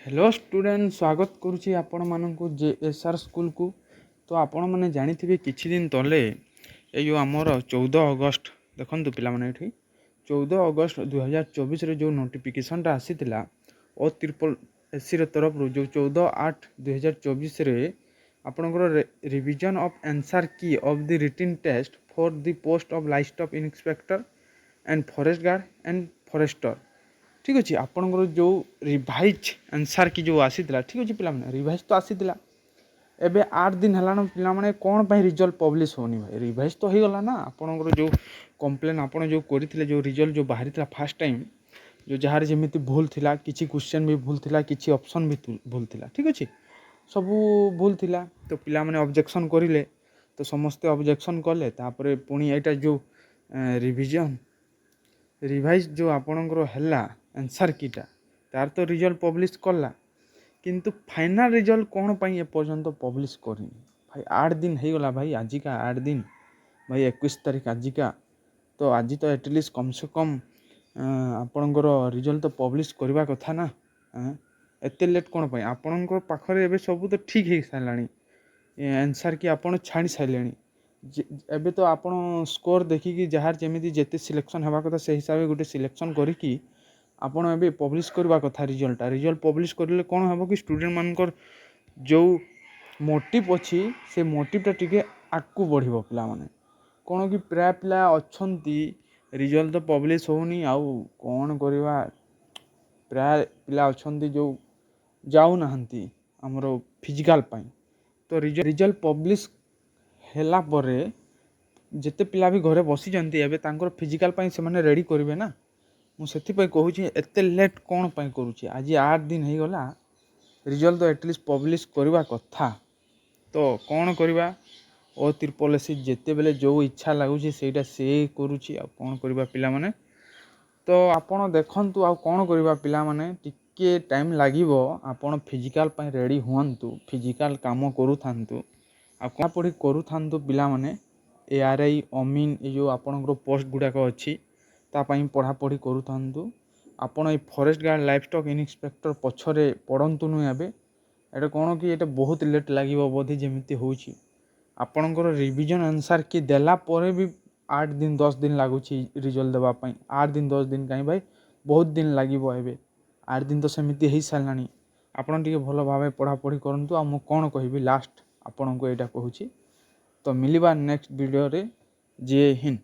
Hello student स्वागत करुच्ची आपण मानक जेएसआर स्कूल को। तो आपण मैंने जानी किछि दिन तले ये जो आमर 14 अगस्त देखु पाने ये 14 अगस्त 2024 जो नोटिफिकेशनटा आसीला ओ त्रिपल एससी तरफ जो 14/8/2024 आपणकर revision of answer key of the written test for the post of livestock inspector and forest guard and forester. ठीक अच्छे आपंकर जो रिवाइज आंसर की जो आसीला ठीक अच्छे पे रिवाइज तो आसीला एबे 8 दिन है पे कौन पर रिजल्ट पब्लिश होनी भाई रिवाइज तो हो गला ना आपंकर जो कंप्लेन आप जो करते जो रिजल्ट जो बाहरी फास्ट टाइम जो जार जमी भूल थिला किसी क्वेश्चन भी भूल थिला किसी ऑप्शन भी भूल थिला ठीक अच्छे सबू भूल थिला तो पिला माने ऑब्जेक्शन करिले तो समस्ते ऑब्जेक्शन कले तापर पुणी एटा जो रिविजन रिवाइज जो आपणकर है आंसर कीटा तार तो रिजल्ट पब्लिश कला किंतु फाइनल रिजल्ट कौन पाई एपर्यंत पब्लिश करनी भाई 8 दिन हो गला भाई आजिका 8 दिन भाई 21 तारीख आजिका तो आज तो एटलिस्ट कम से कम आपणकर रिजल्ट तो पब्लिश करवा कथा ना एते लेट कौन पाई आपणकर पाखरे एबे सब तो ठीक हो सारा आंसर की आपन छाड़ी सारे एबे तो आप स्कोर देखिकी जार जमी जिते सिलेक्शन होगा कथा से हिसाब से गोटे सिलेक्शन करी आपड़ ए पब्लिश करवा कथा रिजल्ट पब्लिश करें कौन हम कि स्टूडेंट मानकर जो मोटिव अच्छी से मोटिवटा टिके आगू बढ़ पिला माने कौन कि प्राय पिला अच्छा रिजल्ट तो पब्लिश होनी आउ कौन करवा प्राय पिला अच्छा जो जाऊना आमर फिजिकाल तो रिजल्ट पब्लिश हैला परे जिते पिला भी घरे बसी एवं फिजिकाल से मैंने रेडी करेंगे ना मुझे कहूँ एत लेट कौन करुँचे आज 8 दिन हो गला रिजल्ट तो एटलिस्ट पब्लिश करवा कथा तो कौन करवा ओ त्रिपल एससी जिते बेले जो इच्छा लगुच से करुँची कौन करवा पिला माने तो आपण देखंतु आ कौन करवा पिला माने टिके टाइम लागिवो आपण फिजिकाल रेडी हुअंतु फिजिकाल काम करू थांतु आ कौन पढ़ी करू थांतु पिला माने एआरआई अमीन ये जो आपणकर पोस्ट गुड़ाक अच्छी तापाई पढ़ापढ़ी करू थांतु आपण ये फॉरेस्ट गार्ड लाइवस्टॉक इंस्पेक्टर पछरे पढ़ंतु नु एबे एटा कौन कि एटा बहुत लेट लागिवो बोधी जेमिति होउची आपणकर रिविजन आंसर की देला परे भी 8 दिन 10 दिन लगुची रिजल्ट देवा पाई 8 दिन 10 दिन कहीं भाई बहुत दिन लागिवो एबे 8 दिन तो सेमिति हो सारानी आपण टिके भल भाव पढ़ापढ़ी करंतु आ मु कौन कहबी लास्ट आपण को एटा कहूची तो मिलवा नेक्स्ट वीडियो रे जय हिंद।